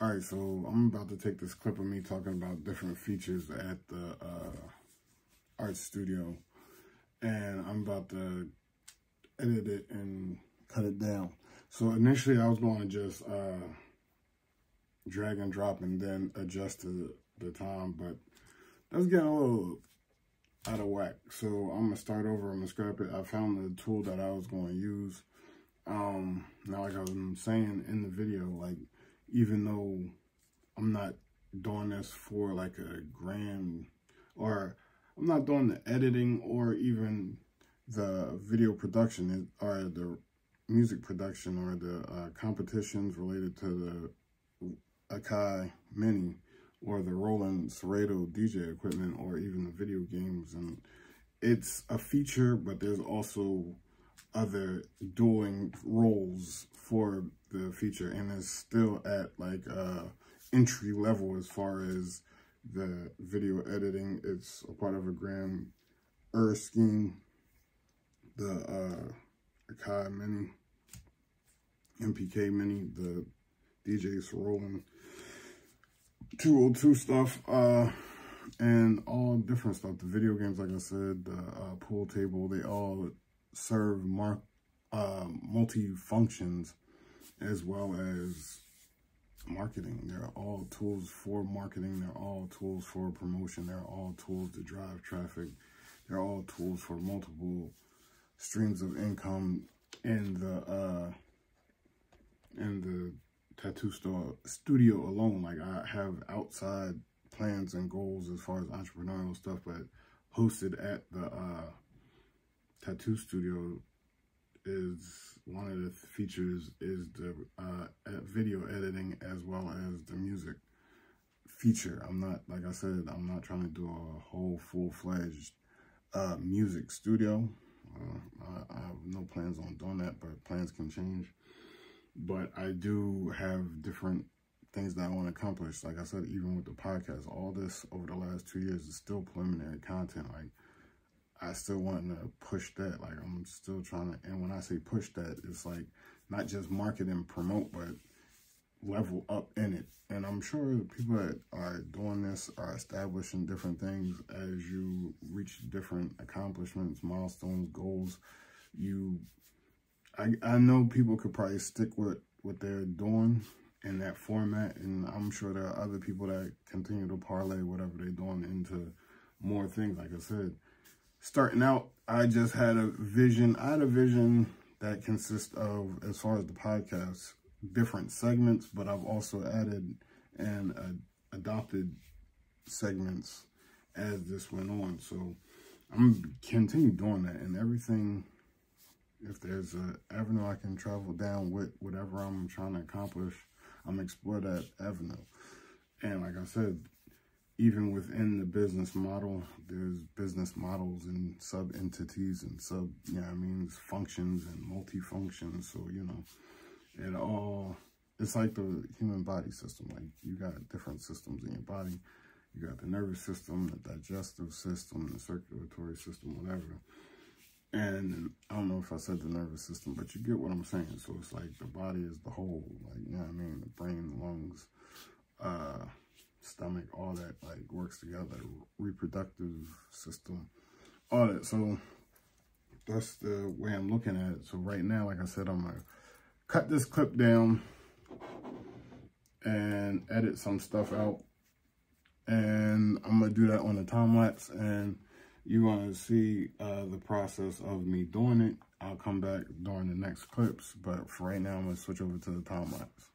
All right, so I'm about to take this clip of me talking about different features at the art studio, and I'm about to edit it and cut it down. So initially I was going to just drag and drop and then adjust to the time, but that's getting a little out of whack. So I'm going to start over, I'm going to scrap it. I found the tool that I was going to use. Now, like I was saying in the video, like, even though I'm not doing this for like a grand, or I'm not doing the editing or even the video production or the music production or the competitions related to the Akai Mini or the Roland Serato DJ equipment or even the video games. And it's a feature, but there's also other dueling roles for the feature, and it's still at like entry level as far as the video editing. It's a part of a grand scheme, the Akai Mini, MPK Mini, the DJ Roland 202 stuff, and all different stuff. The video games, like I said, the pool table, they all serve multi-functions as well as marketing. They're all tools for marketing. They're all tools for promotion. They're all tools to drive traffic. They're all tools for multiple streams of income in the tattoo studio alone. Like, I have outside plans and goals as far as entrepreneurial stuff, but hosted at the tattoo studio is one of the features is the video editing as well as the music feature. I'm not, like I said, I'm not trying to do a whole full-fledged music studio. I have no plans on doing that, but plans can change. But I do have different things that I want to accomplish. Like I said, even with the podcast, all this over the last 2 years is still preliminary content. Like, I still want to push that. Like, I'm still trying to, and when I say push that, it's like not just market and promote, but level up in it. And I'm sure the people that are doing this are establishing different things as you reach different accomplishments, milestones, goals. I know people could probably stick with what they're doing in that format, and I'm sure there are other people that continue to parlay whatever they're doing into more things. Like I said, starting out, I just had a vision. I had a vision that consists of, as far as the podcast, different segments, but I've also added and adopted segments as this went on. So I'm continue doing that, and everything, if there's an avenue I can travel down with whatever I'm trying to accomplish, I'm explore that avenue. And like I said, even within the business model, there's business models and sub-entities and functions and multi-functions. So, it's like the human body system. Like, you got different systems in your body. You got the nervous system, the digestive system, the circulatory system, whatever. And I don't know if I said the nervous system, but you get what I'm saying. So it's like the body is the whole, like, the brain, lungs, stomach, all that, like, works together, reproductive system, all that. So that's the way I'm looking at it. So right now, like I said, I'm gonna cut this clip down and edit some stuff out, and I'm gonna do that on the time lapse, and you're gonna see the process of me doing it. I'll come back during the next clips, but for right now, I'm gonna switch over to the time lapse.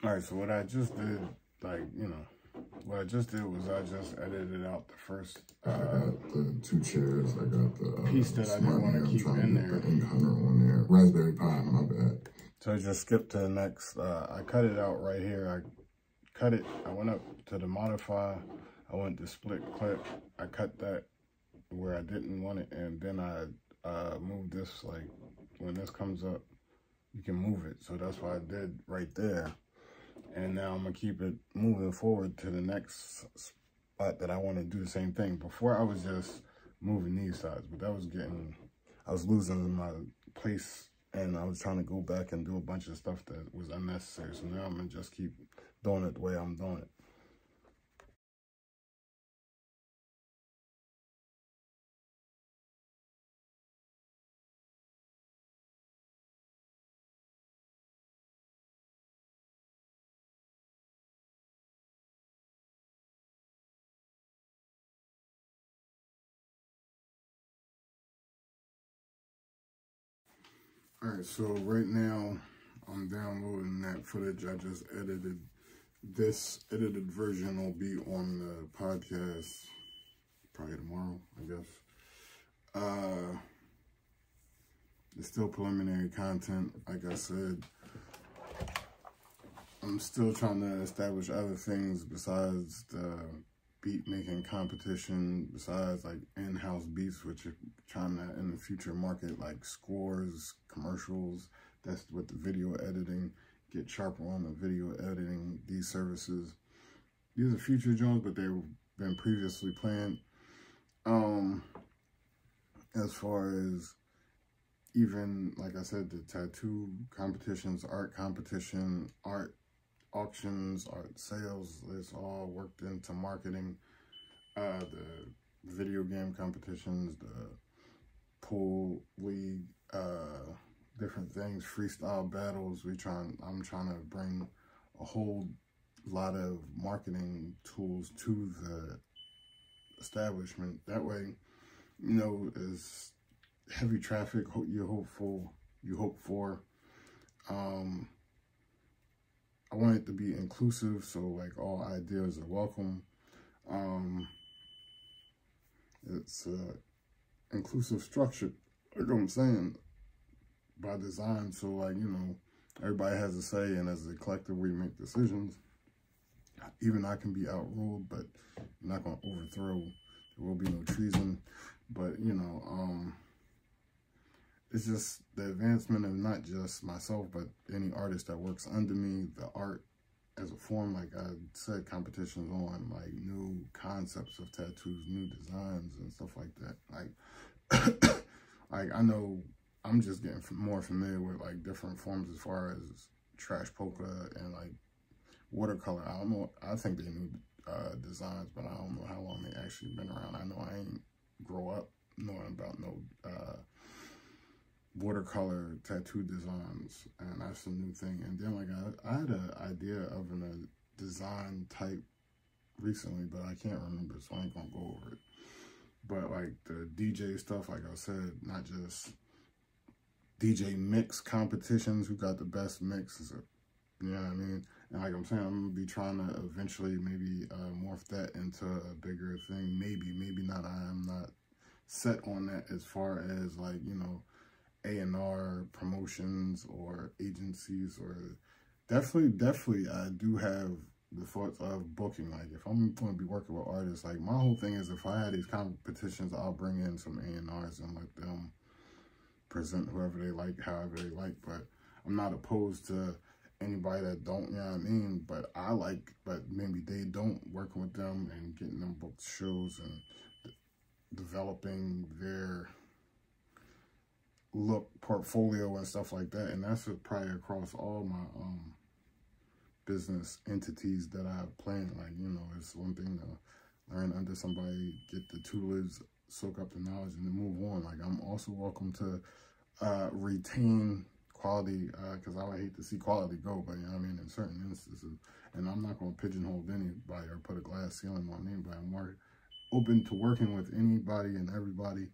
All right, so what I just did, what I just did was I just edited out the first I got the 2 chairs. I got the piece that I didn't want to keep in there. The Ink Hunter on there. Raspberry Pi, my bad. So I just skipped to the next. I cut it out right here. I cut it. I went up to the modify. I went to split clip. I cut that where I didn't want it, and then I moved this, like, when this comes up, you can move it. So that's what I did right there. And now I'm going to keep it moving forward to the next spot that I want to do the same thing. Before I was just moving these sides, but that was I was losing my place, and I was trying to go back and do a bunch of stuff that was unnecessary. So now I'm going to just keep doing it the way I'm doing it. All right, so right now I'm downloading that footage. I just edited. This edited version will be on the podcast probably tomorrow, I guess. It's still preliminary content. Like I said, I'm still trying to establish other things besides the beat making competition, besides like in-house beats, which are trying to in the future market like scores, commercials. That's with the video editing, get sharper on the video editing, these services. These are future joints, but they've been previously planned. As far as even, like I said, the tattoo competitions, art competition, art auctions, art sales, it's all worked into marketing. The video game competitions, the pool league, different things, freestyle battles. I'm trying to bring a whole lot of marketing tools to the establishment. That way, you know, as heavy traffic you hope for. I want it to be inclusive, so like all ideas are welcome. It's inclusive structure, like I'm saying, by design. So like, you know, everybody has a say, and as a collective we make decisions. Even I can be outruled, but I'm not going to overthrow. There will be no treason. But, you know, it's just the advancement of not just myself, but any artist that works under me, the art as a form. Like I said, competitions on like new concepts of tattoos, new designs and stuff like that. Like, like I know I'm just getting more familiar with like different forms as far as trash polka and like watercolor. I don't know. I think they knew designs, but I don't know how long they actually been around. I know I ain't grow up knowing about no watercolor tattoo designs, and that's a new thing. And then like I had an idea of a design type recently, but I can't remember, so I ain't gonna go over it. But like the DJ stuff, like I said, not just DJ mix competitions, who got the best mixes, you know what I mean? And like I'm saying, I'm gonna be trying to eventually maybe morph that into a bigger thing. Maybe not. I am not set on that as far as like, you know, A&R promotions or agencies, or definitely I do have the thoughts of booking. Like if I'm going to be working with artists, like my whole thing is if I had these competitions, I'll bring in some A&Rs and let them present whoever they like, however they like. But I'm not opposed to anybody that don't, you know what I mean? But I like, but maybe they don't, working with them and getting them booked shows and developing their look, portfolio and stuff like that. And that's probably across all my business entities that I have planned. Like, you know, it's one thing to learn under somebody, get the tutelage, soak up the knowledge, and then move on. Like I'm also welcome to retain quality, because I would hate to see quality go, but you know what I mean, in certain instances. And I'm not going to pigeonhole anybody or put a glass ceiling on anybody. I'm more open to working with anybody and everybody.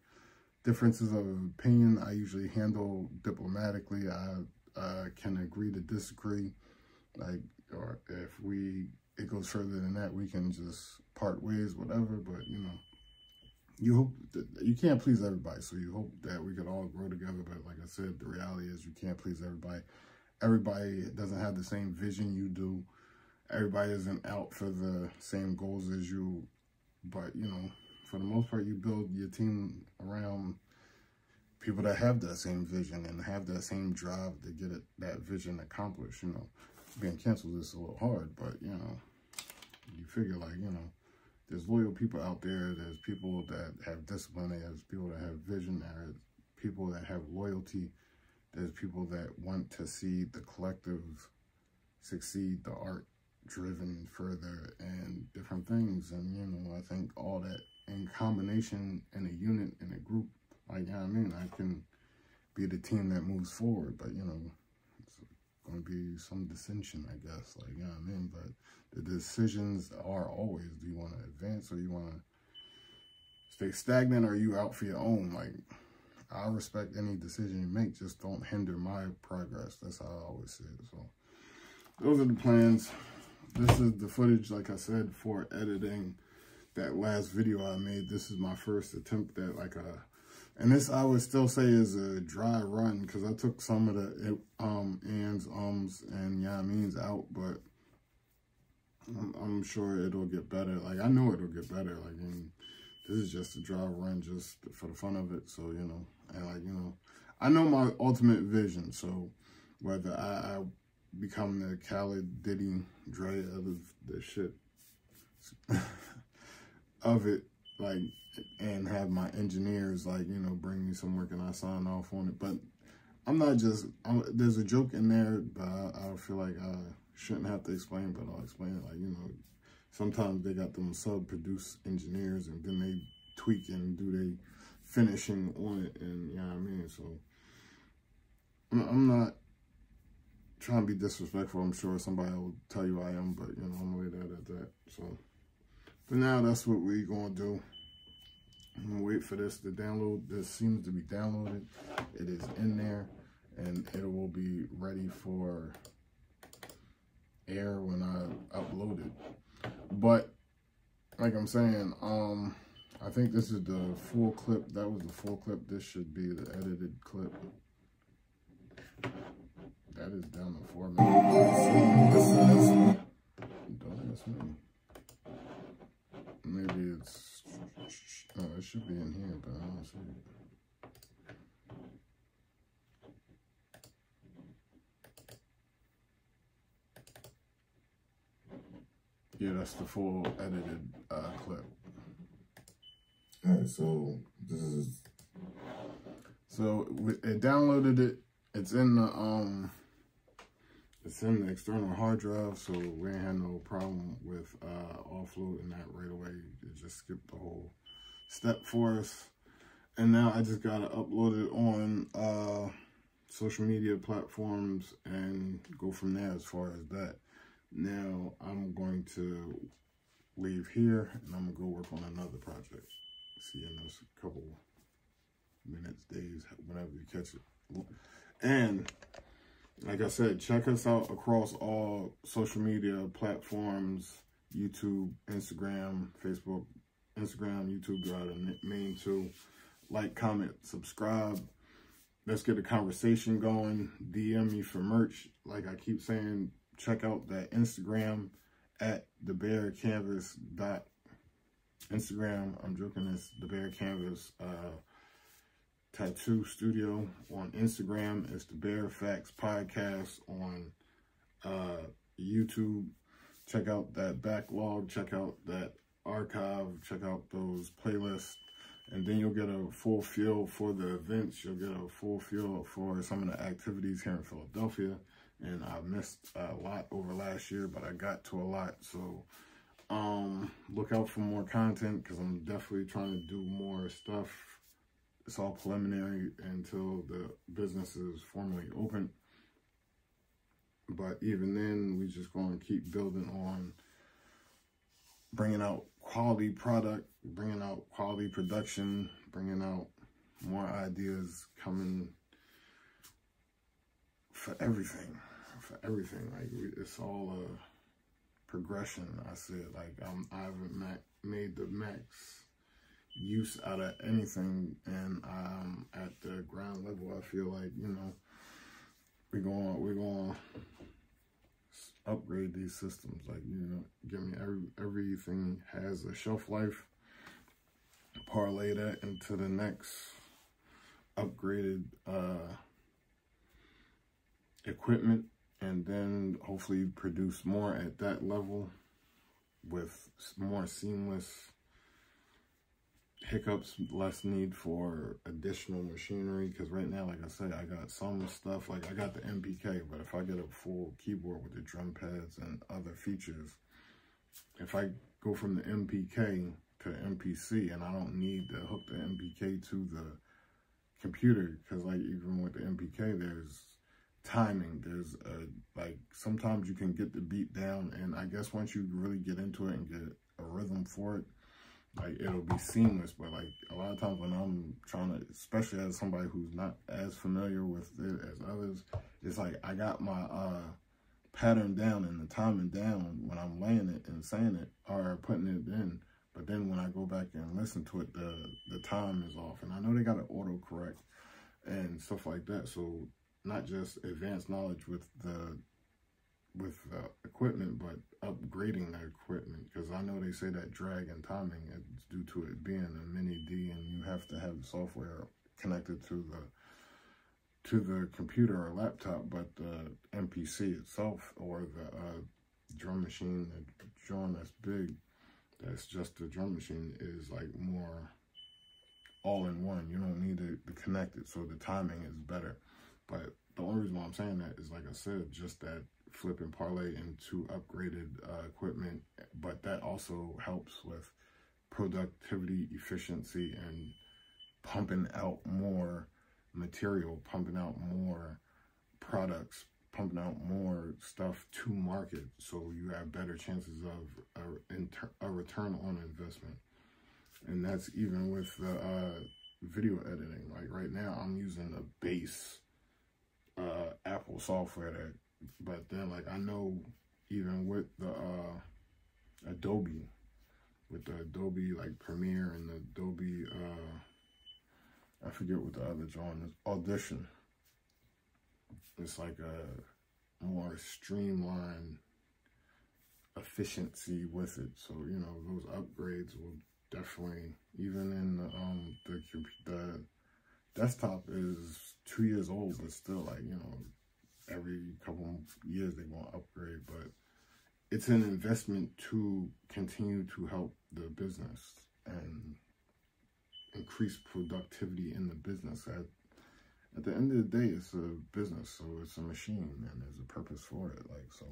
Differences of opinion, I usually handle diplomatically. I can agree to disagree. Like, or if it goes further than that, we can just part ways, whatever. But, you know, you hope that you can't please everybody. So you hope that we could all grow together. But like I said, the reality is you can't please everybody. Everybody doesn't have the same vision you do. Everybody isn't out for the same goals as you. But, you know, for the most part, you build your team around people that have that same vision and have that same drive to get that vision accomplished. You know, being canceled is a little hard, but, you know, you figure, like, you know, there's loyal people out there. There's people that have discipline. There's people that have vision. There's people that have loyalty. There's people that want to see the collective succeed, the art driven further, and different things. And, you know, I think all that in combination, in a unit, in a group, like, you know what I mean, I can be the team that moves forward. But, you know, it's going to be some dissension, I guess, like, you know what I mean. But the decisions are always, do you want to advance or you want to stay stagnant, or are you out for your own? Like, I respect any decision you make, just don't hinder my progress. That's how I always say it. So those are the plans. This is the footage, like I said, for editing that last video I made. This is my first attempt at like and this I would still say is a dry run, because I took some of the ands, and yeah, means out, but I'm sure it'll get better. Like, I know it'll get better. Like, and this is just a dry run just for the fun of it. So, you know, and like, you know, I know my ultimate vision. So whether I become the Khaled, Diddy, Dre of the shit of it, like, and have my engineers, like, you know, bring me some work and I sign off on it. But I'm not just, there's a joke in there, but I feel like I shouldn't have to explain, but I'll explain it. Like, you know, sometimes they got them sub-produced engineers, and then they tweak and do they finishing on it, and you know what I mean? So I'm not trying to be disrespectful. I'm sure somebody will tell you I am, but, you know, I'm gonna leave that at that. So for now, that's what we're gonna do. I'm gonna wait for this to download. This seems to be downloaded. It is in there, and it will be ready for air when I upload it. But like I'm saying, I think this is the full clip. That was the full clip. This should be the edited clip. That is down to 4 minutes. Don't ask me. Maybe it's, no, it should be in here, but I don't see it. Yeah, that's the full edited clip. All right, so this is. So it downloaded it. It's in the external hard drive, so we ain't had no problem with offloading that right away. It just skipped the whole step for us. And now I just gotta upload it on social media platforms and go from there as far as that. Now I'm going to leave here and I'm gonna go work on another project. See you in a couple minutes, days, whenever you catch it. And like I said, check us out across all social media platforms: YouTube, Instagram, Facebook, Instagram, YouTube, got the main two. Like, comment, subscribe. Let's get a conversation going. DM me for merch. Like I keep saying, check out that Instagram at DaBear Canvas. Instagram, I'm joking, it's DaBear Canvas Tattoo Studio. On Instagram, it's DaBear Facts Podcast. On YouTube, check out that backlog, check out that archive, check out those playlists, and then you'll get a full feel for the events. You'll get a full feel for some of the activities here in Philadelphia. And I missed a lot over last year, but I got to a lot. So look out for more content, because I'm definitely trying to do more stuff. It's all preliminary until the business is formally open. But even then, we just going to keep building on bringing out quality product, bringing out quality production, bringing out more ideas coming for everything. Like, it's all a progression. I said, like, I haven't made the max use out of anything, and at the ground level, I feel like, you know, we're going to upgrade these systems. Like, you know, give me everything has a shelf life. Parlay that into the next upgraded equipment, and then hopefully produce more at that level with more seamless hiccups, less need for additional machinery. Because right now, like I said, I got some stuff, like I got the MPK, but if I get a full keyboard with the drum pads and other features, if I go from the MPK to MPC and I don't need to hook the MPK to the computer, because like even with the MPK, there's timing, there's like sometimes you can get the beat down, and I guess once you really get into it and get a rhythm for it, like it'll be seamless. But like a lot of times when I'm trying to, especially as somebody who's not as familiar with it as others, it's like I got my pattern down and the timing down when I'm laying it and saying it or putting it in, but then when I go back and listen to it, the time is off. And I know they got to autocorrect and stuff like that, so not just advanced knowledge with the equipment, but upgrading the equipment, because I know they say that drag and timing is due to it being a mini D, and you have to have the software connected to the computer or laptop. But the MPC itself, or the drum machine, the drum that's big, that's just the drum machine, is like more all in one. You don't need to connect it, so the timing is better. But the only reason why I'm saying that is, like I said, just that flip and parlay into upgraded equipment, but that also helps with productivity, efficiency, and pumping out more material, pumping out more products, pumping out more stuff to market, so you have better chances of a return on investment. And that's even with the video editing. Like right now, I'm using the base Apple software, but then like I know even with the Adobe, with the Adobe like Premiere and the Adobe I forget what the other drawing is, Audition, it's like a more streamlined efficiency with it. So you know, those upgrades will definitely, even in the desktop is 2 years old, but still, like, you know, every couple years they're going to upgrade. But it's an investment to continue to help the business and increase productivity in the business. At the end of the day, it's a business, so it's a machine, and there's a purpose for it. Like, so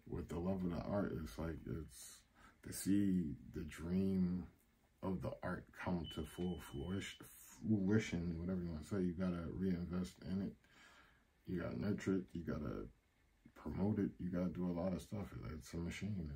with the love of the art, it's like, it's to see the dream of the art come to full fruition, whatever you want to say. You gotta reinvest in it, you gotta nurture it, you gotta promote it, you gotta do a lot of stuff. It's a machine.